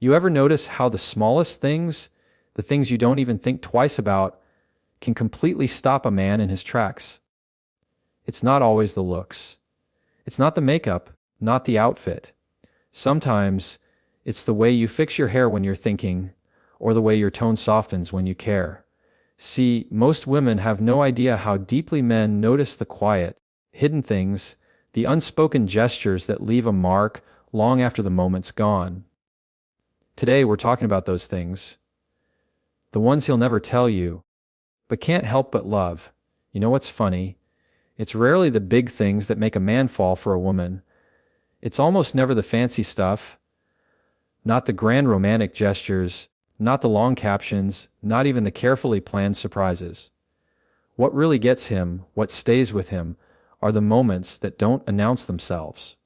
You ever notice how the smallest things, the things you don't even think twice about, can completely stop a man in his tracks? It's not always the looks. It's not the makeup, not the outfit. Sometimes it's the way you fix your hair when you're thinking, or the way your tone softens when you care. See, most women have no idea how deeply men notice the quiet, hidden things, the unspoken gestures that leave a mark long after the moment's gone. Today we're talking about those things, the ones he'll never tell you, but can't help but love. You know what's funny? It's rarely the big things that make a man fall for a woman. It's almost never the fancy stuff, not the grand romantic gestures, not the long captions, not even the carefully planned surprises. What really gets him, what stays with him, are the moments that don't announce themselves.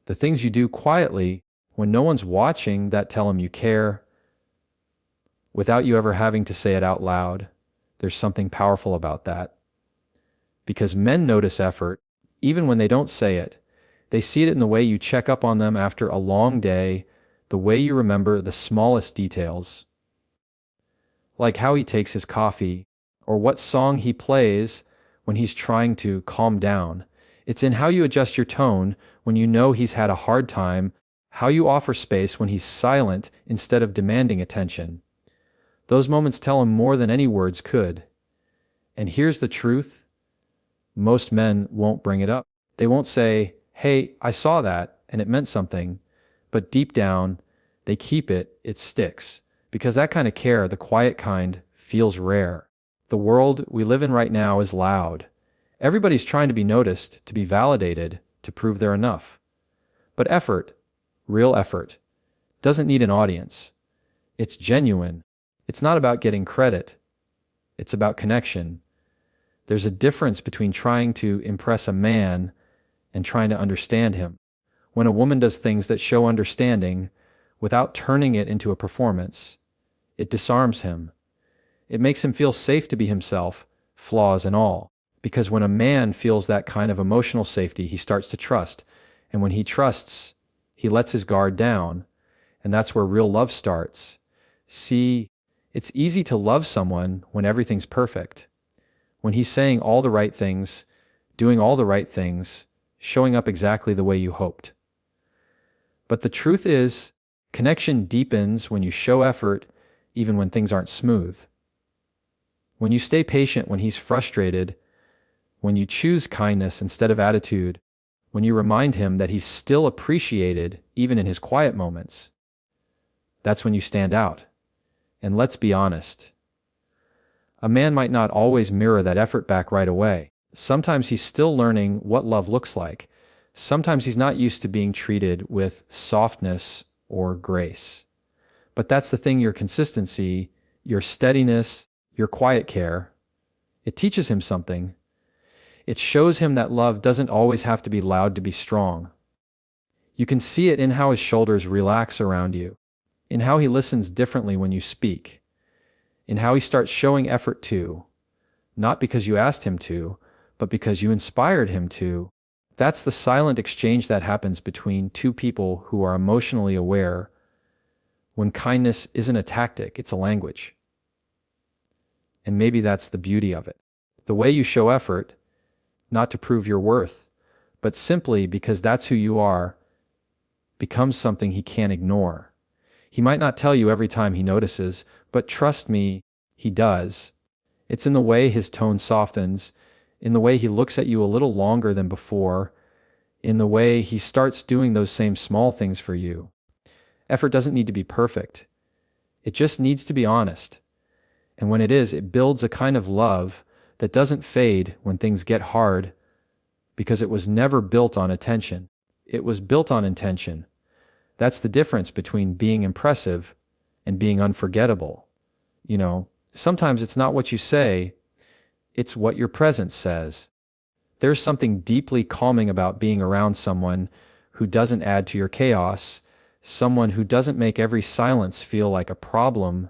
The things you do quietly, when no one's watching, that tell him you care, without you ever having to say it out loud. There's something powerful about that. Because men notice effort, even when they don't say it. They see it in the way you check up on them after a long day, the way you remember the smallest details. Like how he takes his coffee, or what song he plays when he's trying to calm down. It's in how you adjust your tone when you know he's had a hard time, how you offer space when he's silent instead of demanding attention. Those moments tell him more than any words could. And here's the truth. Most men won't bring it up. They won't say, "Hey, I saw that, and it meant something." But deep down, they keep it, it sticks. Because that kind of care, the quiet kind, feels rare. The world we live in right now is loud. Everybody's trying to be noticed, to be validated, to prove they're enough. But effort, real effort, doesn't need an audience. It's genuine. It's not about getting credit. It's about connection. There's a difference between trying to impress a man and trying to understand him. When a woman does things that show understanding without turning it into a performance, it disarms him. It makes him feel safe to be himself, flaws and all. Because when a man feels that kind of emotional safety, he starts to trust. And when he trusts, he lets his guard down. And that's where real love starts. See, it's easy to love someone when everything's perfect. When he's saying all the right things, doing all the right things, showing up exactly the way you hoped. But the truth is, connection deepens when you show effort, even when things aren't smooth. When you stay patient when he's frustrated, when you choose kindness instead of attitude, when you remind him that he's still appreciated even in his quiet moments, that's when you stand out. And let's be honest. A man might not always mirror that effort back right away. Sometimes he's still learning what love looks like. Sometimes he's not used to being treated with softness or grace. But that's the thing, your consistency, your steadiness, your quiet care, it teaches him something. It shows him that love doesn't always have to be loud to be strong. You can see it in how his shoulders relax around you, in how he listens differently when you speak, in how he starts showing effort too, not because you asked him to, but because you inspired him to. That's the silent exchange that happens between two people who are emotionally aware, when kindness isn't a tactic, it's a language. And maybe that's the beauty of it. The way you show effort, not to prove your worth, but simply because that's who you are, becomes something he can't ignore. He might not tell you every time he notices, but trust me, he does. It's in the way his tone softens, in the way he looks at you a little longer than before, in the way he starts doing those same small things for you. Effort doesn't need to be perfect. It just needs to be honest. And when it is, it builds a kind of love that doesn't fade when things get hard, because it was never built on attention. It was built on intention. That's the difference between being impressive and being unforgettable. You know, sometimes it's not what you say, it's what your presence says. There's something deeply calming about being around someone who doesn't add to your chaos, someone who doesn't make every silence feel like a problem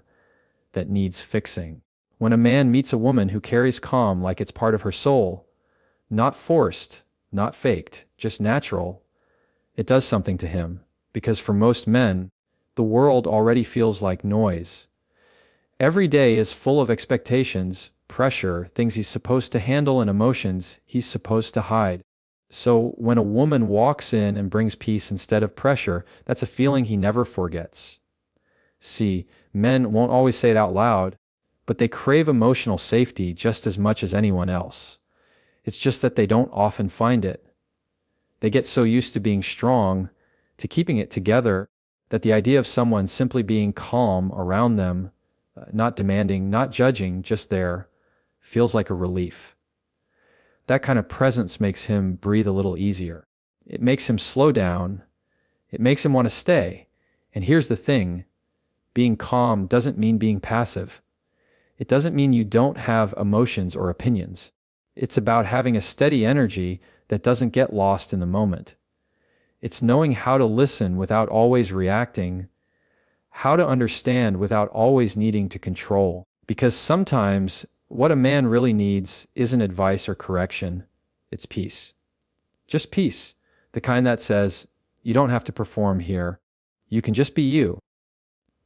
that needs fixing. When a man meets a woman who carries calm like it's part of her soul, not forced, not faked, just natural, it does something to him. Because for most men, The world already feels like noise. Every day is full of expectations, pressure, things he's supposed to handle, and emotions he's supposed to hide. So when a woman walks in and brings peace instead of pressure, that's a feeling he never forgets. See, men won't always say it out loud, but they crave emotional safety just as much as anyone else. It's just that they don't often find it. They get so used to being strong, to keeping it together, that the idea of someone simply being calm around them, not demanding, not judging, just there, feels like a relief. That kind of presence makes him breathe a little easier. It makes him slow down. It makes him want to stay. And here's the thing, being calm doesn't mean being passive. It doesn't mean you don't have emotions or opinions. It's about having a steady energy that doesn't get lost in the moment. It's knowing how to listen without always reacting, how to understand without always needing to control. Because sometimes what a man really needs isn't advice or correction, it's peace. Just peace, the kind that says, you don't have to perform here, you can just be you.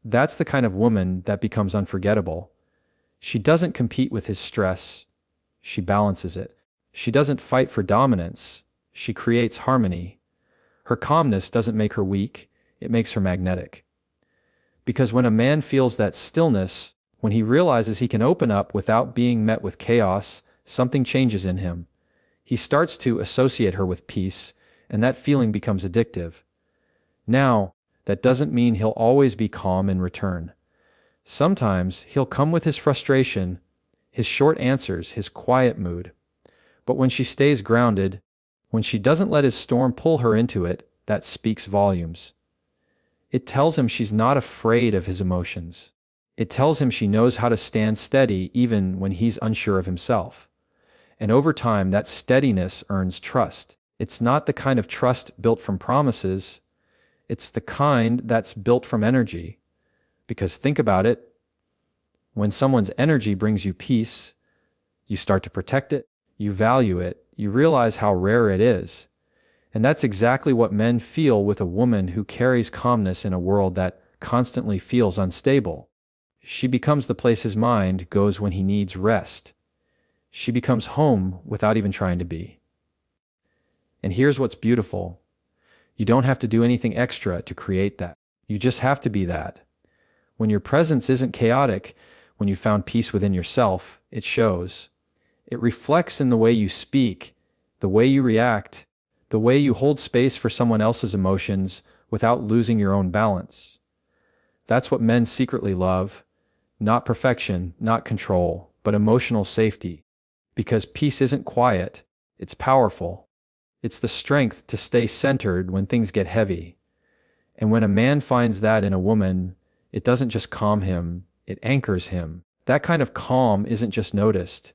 That's the kind of woman that becomes unforgettable. She doesn't compete with his stress, she balances it. She doesn't fight for dominance, she creates harmony. Her calmness doesn't make her weak, it makes her magnetic. Because when a man feels that stillness, when he realizes he can open up without being met with chaos, something changes in him. He starts to associate her with peace, and that feeling becomes addictive. Now, that doesn't mean he'll always be calm in return. Sometimes he'll come with his frustration, his short answers, his quiet mood. But when she stays grounded, when she doesn't let his storm pull her into it, that speaks volumes. It tells him she's not afraid of his emotions. It tells him she knows how to stand steady even when he's unsure of himself. And over time, that steadiness earns trust. It's not the kind of trust built from promises. It's the kind that's built from energy. Because think about it, when someone's energy brings you peace, you start to protect it, you value it, you realize how rare it is. And that's exactly what men feel with a woman who carries calmness in a world that constantly feels unstable. She becomes the place his mind goes when he needs rest. She becomes home without even trying to be. And here's what's beautiful. You don't have to do anything extra to create that. You just have to be that. When your presence isn't chaotic, when you found peace within yourself, it shows. It reflects in the way you speak, the way you react, the way you hold space for someone else's emotions without losing your own balance. That's what men secretly love. Not perfection, not control, but emotional safety. Because peace isn't quiet, it's powerful. It's the strength to stay centered when things get heavy. And when a man finds that in a woman, it doesn't just calm him, it anchors him. That kind of calm isn't just noticed.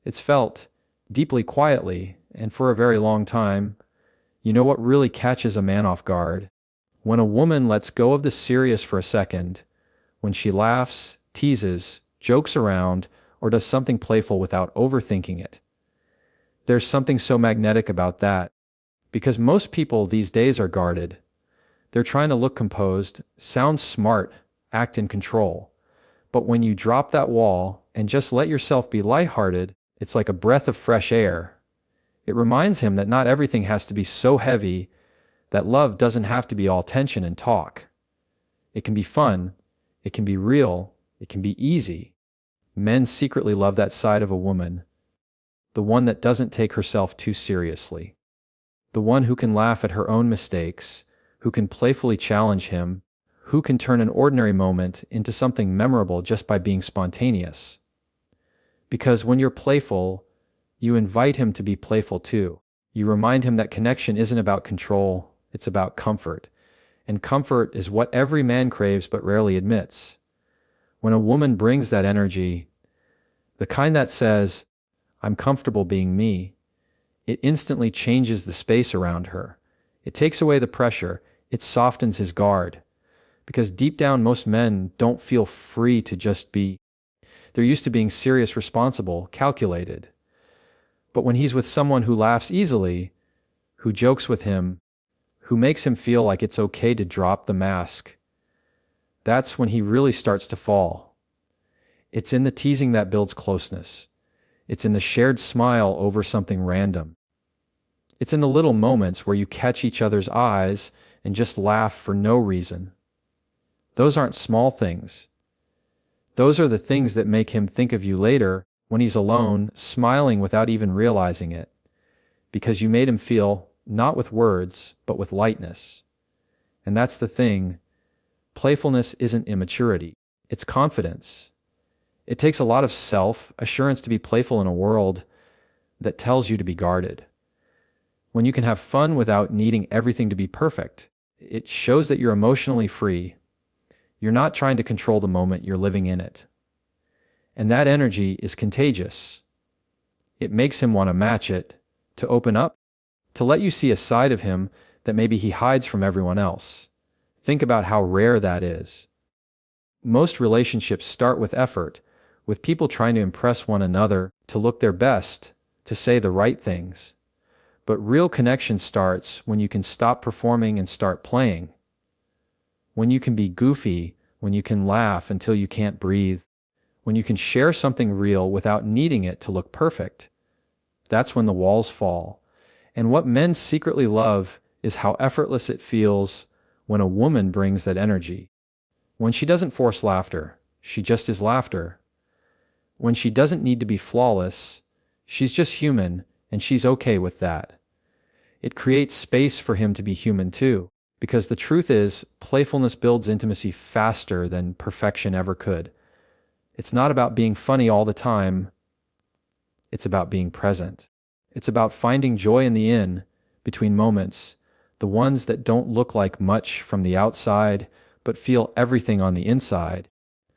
It's felt deeply quietly, and for a very long time. You know what really catches a man off guard? When a woman lets go of the serious for a second, when she laughs, teases, jokes around, or does something playful without overthinking it. There's something so magnetic about that, because most people these days are guarded. They're trying to look composed, sound smart, act in control. But when you drop that wall and just let yourself be lighthearted, it's like a breath of fresh air. It reminds him that not everything has to be so heavy, that love doesn't have to be all tension and talk. It can be fun, it can be real, it can be easy. Men secretly love that side of a woman, the one that doesn't take herself too seriously, the one who can laugh at her own mistakes, who can playfully challenge him, who can turn an ordinary moment into something memorable just by being spontaneous. Because when you're playful, you invite him to be playful too. You remind him that connection isn't about control, it's about comfort. And comfort is what every man craves but rarely admits. When a woman brings that energy, the kind that says, I'm comfortable being me, it instantly changes the space around her. It takes away the pressure, it softens his guard. Because deep down, most men don't feel free to just be. They're used to being serious, responsible, calculated. But when he's with someone who laughs easily, who jokes with him, who makes him feel like it's okay to drop the mask, that's when he really starts to fall. It's in the teasing that builds closeness. It's in the shared smile over something random. It's in the little moments where you catch each other's eyes and just laugh for no reason. Those aren't small things. Those are the things that make him think of you later when he's alone, smiling without even realizing it, because you made him feel not with words, but with lightness. And that's the thing. Playfulness isn't immaturity. It's confidence. It takes a lot of self-assurance to be playful in a world that tells you to be guarded. When you can have fun without needing everything to be perfect, it shows that you're emotionally free. You're not trying to control the moment, you're living in it. And that energy is contagious. It makes him want to match it, to open up, to let you see a side of him that maybe he hides from everyone else. Think about how rare that is. Most relationships start with effort, with people trying to impress one another, to look their best, to say the right things. But real connection starts when you can stop performing and start playing. When you can be goofy, when you can laugh until you can't breathe, when you can share something real without needing it to look perfect. That's when the walls fall. And what men secretly love is how effortless it feels when a woman brings that energy. When she doesn't force laughter, she just is laughter. When she doesn't need to be flawless, she's just human, and she's okay with that. It creates space for him to be human too, because the truth is, playfulness builds intimacy faster than perfection ever could. It's not about being funny all the time. It's about being present. It's about finding joy in the between moments, the ones that don't look like much from the outside, but feel everything on the inside.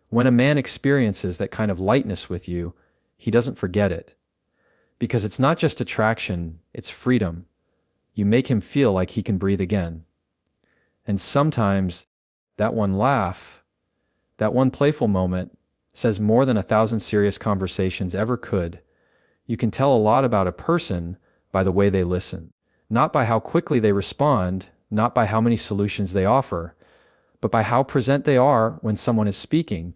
When a man experiences that kind of lightness with you, he doesn't forget it. Because it's not just attraction, it's freedom. You make him feel like he can breathe again. And sometimes, that one laugh, that one playful moment, says more than 1,000 serious conversations ever could. You can tell a lot about a person by the way they listen. Not by how quickly they respond, not by how many solutions they offer, but by how present they are when someone is speaking.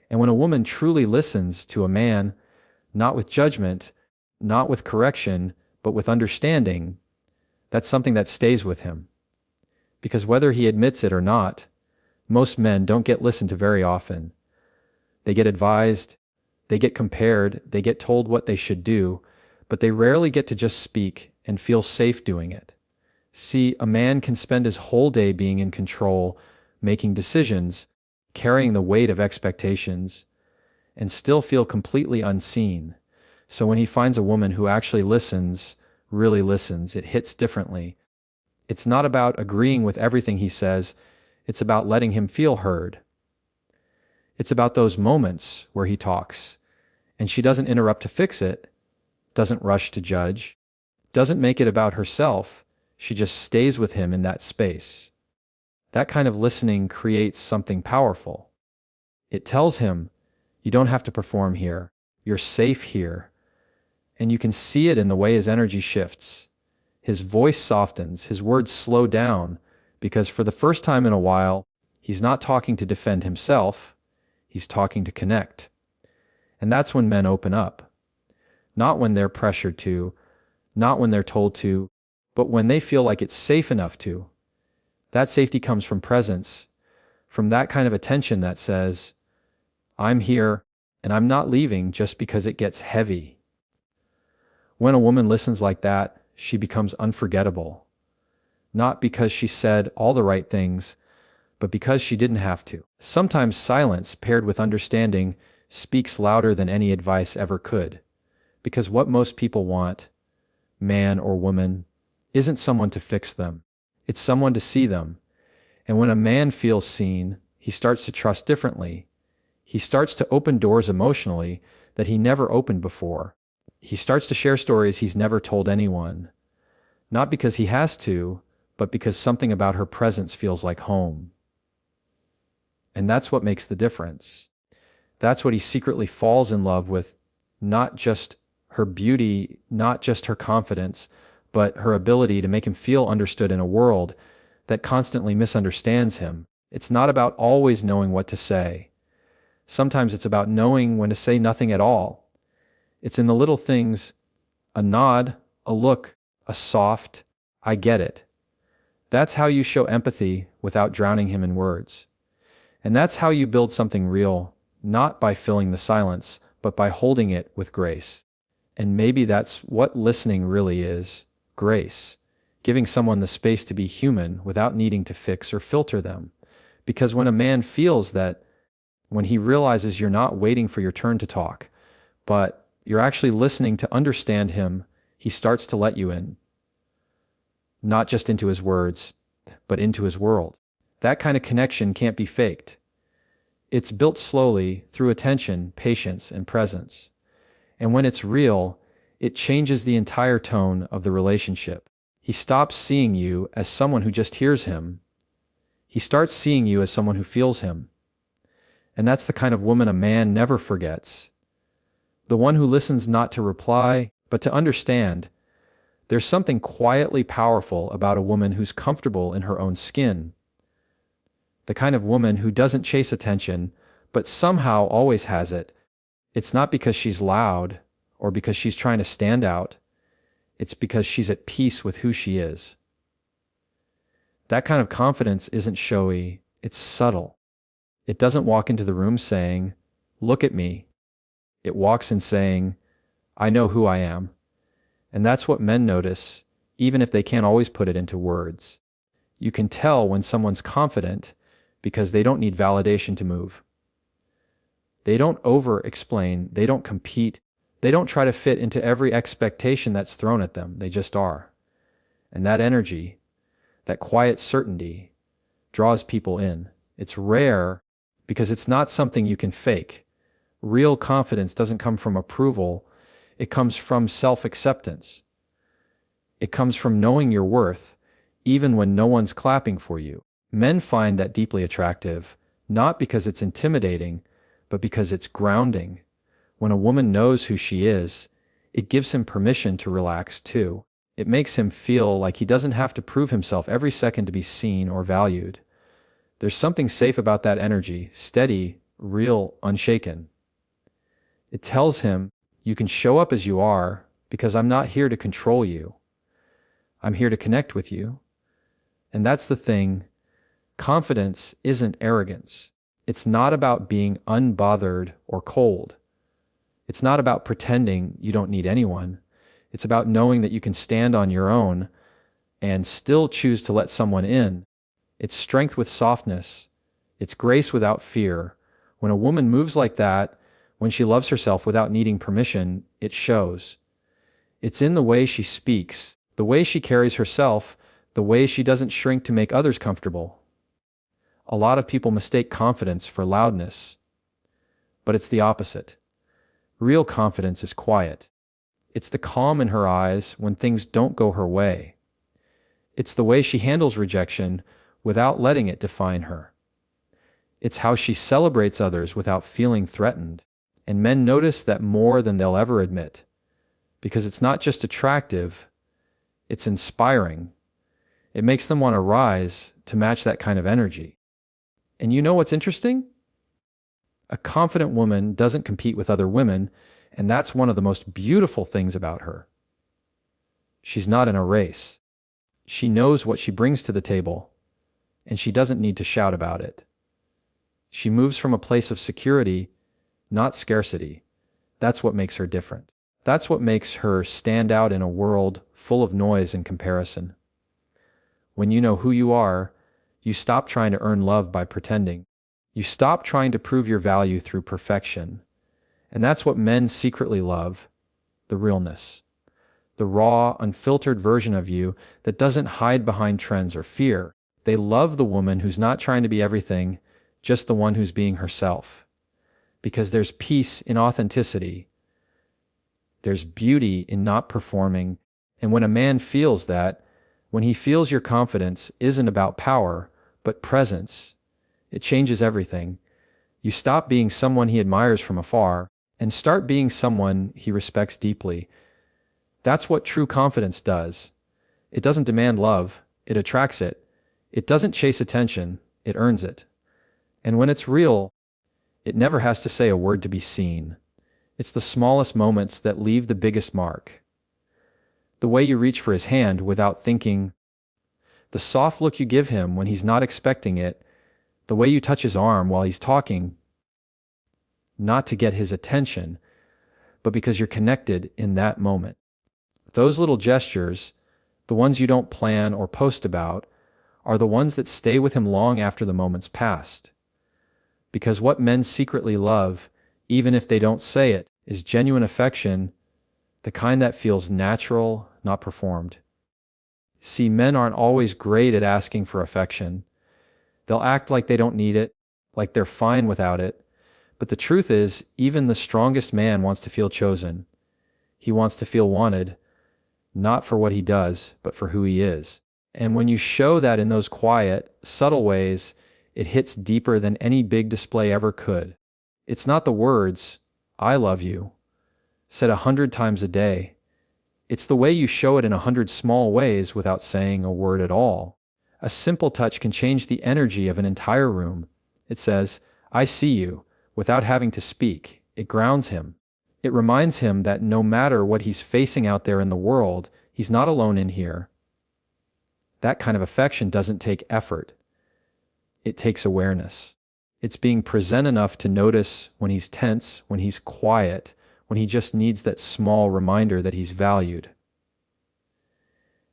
And when a woman truly listens to a man, not with judgment, not with correction, but with understanding, that's something that stays with him. Because whether he admits it or not, most men don't get listened to very often. They get advised, they get compared, they get told what they should do, but they rarely get to just speak and feel safe doing it. See, a man can spend his whole day being in control, making decisions, carrying the weight of expectations, and still feel completely unseen. So when he finds a woman who actually listens, really listens, it hits differently. It's not about agreeing with everything he says, it's about letting him feel heard. It's about those moments where he talks, and she doesn't interrupt to fix it, doesn't rush to judge, doesn't make it about herself, she just stays with him in that space. That kind of listening creates something powerful. It tells him, you don't have to perform here, you're safe here. And you can see it in the way his energy shifts. His voice softens, his words slow down, because for the first time in a while, he's not talking to defend himself, he's talking to connect. And that's when men open up. Not when they're pressured to, not when they're told to, but when they feel like it's safe enough to. That safety comes from presence, from that kind of attention that says, I'm here, and I'm not leaving just because it gets heavy. When a woman listens like that, she becomes unforgettable. Not because she said all the right things, but because she didn't have to. Sometimes silence paired with understanding speaks louder than any advice ever could. Because what most people want, man or woman, isn't someone to fix them. It's someone to see them. And when a man feels seen, he starts to trust differently. He starts to open doors emotionally that he never opened before. He starts to share stories he's never told anyone. Not because he has to, but because something about her presence feels like home. And that's what makes the difference. That's what he secretly falls in love with, not just her beauty, not just her confidence, but her ability to make him feel understood in a world that constantly misunderstands him. It's not about always knowing what to say. Sometimes it's about knowing when to say nothing at all. It's in the little things, a nod, a look, a soft, I get it. That's how you show empathy without drowning him in words. And that's how you build something real, not by filling the silence, but by holding it with grace. And maybe that's what listening really is, grace. Giving someone the space to be human without needing to fix or filter them. Because when a man feels that, when he realizes you're not waiting for your turn to talk, but you're actually listening to understand him, he starts to let you in. Not just into his words, but into his world. That kind of connection can't be faked. It's built slowly through attention, patience, and presence. And when it's real, it changes the entire tone of the relationship. He stops seeing you as someone who just hears him. He starts seeing you as someone who feels him. And that's the kind of woman a man never forgets. The one who listens not to reply, but to understand. There's something quietly powerful about a woman who's comfortable in her own skin. The kind of woman who doesn't chase attention, but somehow always has it. It's not because she's loud or because she's trying to stand out. It's because she's at peace with who she is. That kind of confidence isn't showy, it's subtle. It doesn't walk into the room saying, "Look at me." It walks in saying, "I know who I am." And that's what men notice, even if they can't always put it into words. You can tell when someone's confident because they don't need validation to move. They don't over-explain, they don't compete, they don't try to fit into every expectation that's thrown at them, they just are. And that energy, that quiet certainty, draws people in. It's rare because it's not something you can fake. Real confidence doesn't come from approval, it comes from self-acceptance. It comes from knowing your worth, even when no one's clapping for you. Men find that deeply attractive, not because it's intimidating, but because it's grounding. When a woman knows who she is, it gives him permission to relax too. It makes him feel like he doesn't have to prove himself every second to be seen or valued. There's something safe about that energy, steady, real, unshaken. It tells him, you can show up as you are because I'm not here to control you. I'm here to connect with you. And that's the thing. Confidence isn't arrogance. It's not about being unbothered or cold. It's not about pretending you don't need anyone. It's about knowing that you can stand on your own and still choose to let someone in. It's strength with softness. It's grace without fear. When a woman moves like that, when she loves herself without needing permission, it shows. It's in the way she speaks, the way she carries herself, the way she doesn't shrink to make others comfortable. A lot of people mistake confidence for loudness, but it's the opposite. Real confidence is quiet. It's the calm in her eyes when things don't go her way. It's the way she handles rejection without letting it define her. It's how she celebrates others without feeling threatened. And men notice that more than they'll ever admit. Because it's not just attractive, it's inspiring. It makes them want to rise to match that kind of energy. And you know what's interesting? A confident woman doesn't compete with other women, and that's one of the most beautiful things about her. She's not in a race. She knows what she brings to the table, and she doesn't need to shout about it. She moves from a place of security, not scarcity. That's what makes her different. That's what makes her stand out in a world full of noise and comparison. When you know who you are, you stop trying to earn love by pretending. You stop trying to prove your value through perfection. And that's what men secretly love, the realness. The raw, unfiltered version of you that doesn't hide behind trends or fear. They love the woman who's not trying to be everything, just the one who's being herself. Because there's peace in authenticity. There's beauty in not performing. And when a man feels that, when he feels your confidence isn't about power, but presence, it changes everything. You stop being someone he admires from afar and start being someone he respects deeply. That's what true confidence does. It doesn't demand love, it attracts it. It doesn't chase attention, it earns it. And when it's real, it never has to say a word to be seen. It's the smallest moments that leave the biggest mark. The way you reach for his hand without thinking, the soft look you give him when he's not expecting it, the way you touch his arm while he's talking, not to get his attention, but because you're connected in that moment. Those little gestures, the ones you don't plan or post about, are the ones that stay with him long after the moment's passed. Because what men secretly love, even if they don't say it, is genuine affection, the kind that feels natural, not performed. See, men aren't always great at asking for affection. They'll act like they don't need it, like they're fine without it. But the truth is, even the strongest man wants to feel chosen. He wants to feel wanted, not for what he does, but for who he is. And when you show that in those quiet, subtle ways, it hits deeper than any big display ever could. It's not the words, "I love you," said 100 times a day. It's the way you show it in 100 small ways without saying a word at all. A simple touch can change the energy of an entire room. It says, "I see you," without having to speak. It grounds him. It reminds him that no matter what he's facing out there in the world, he's not alone in here. That kind of affection doesn't take effort. It takes awareness. It's being present enough to notice when he's tense, when he's quiet, when he just needs that small reminder that he's valued.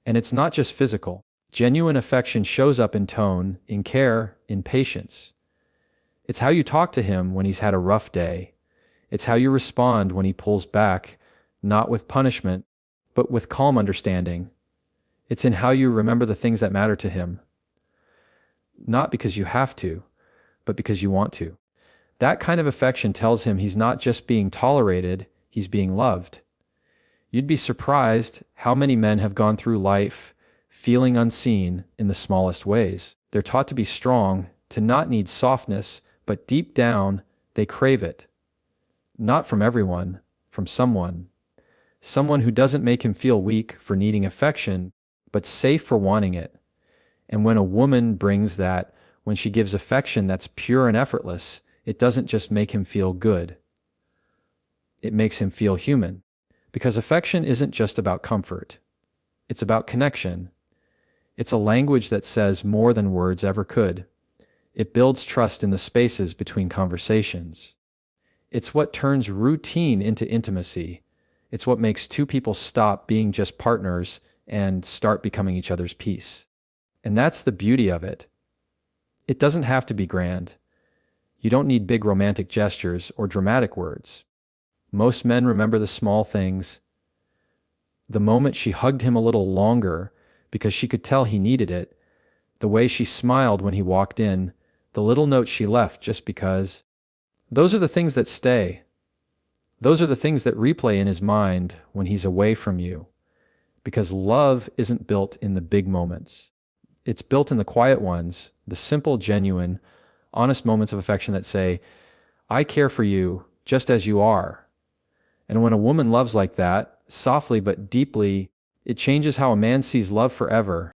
And it's not just physical. Genuine affection shows up in tone, in care, in patience. It's how you talk to him when he's had a rough day. It's how you respond when he pulls back, not with punishment, but with calm understanding. It's in how you remember the things that matter to him. Not because you have to, but because you want to. That kind of affection tells him he's not just being tolerated, he's being loved. You'd be surprised how many men have gone through life feeling unseen in the smallest ways. They're taught to be strong, to not need softness, but deep down, they crave it. Not from everyone, from someone. Someone who doesn't make him feel weak for needing affection, but safe for wanting it. And when a woman brings that, when she gives affection that's pure and effortless, it doesn't just make him feel good. It makes him feel human. Because affection isn't just about comfort. It's about connection. It's a language that says more than words ever could. It builds trust in the spaces between conversations. It's what turns routine into intimacy. It's what makes two people stop being just partners and start becoming each other's piece. And that's the beauty of it. It doesn't have to be grand. You don't need big romantic gestures or dramatic words. Most men remember the small things. The moment she hugged him a little longer because she could tell he needed it, the way she smiled when he walked in, the little note she left just because. Those are the things that stay. Those are the things that replay in his mind when he's away from you. Because love isn't built in the big moments. It's built in the quiet ones, the simple, genuine, honest moments of affection that say, "I care for you just as you are." And when a woman loves like that, softly but deeply, it changes how a man sees love forever.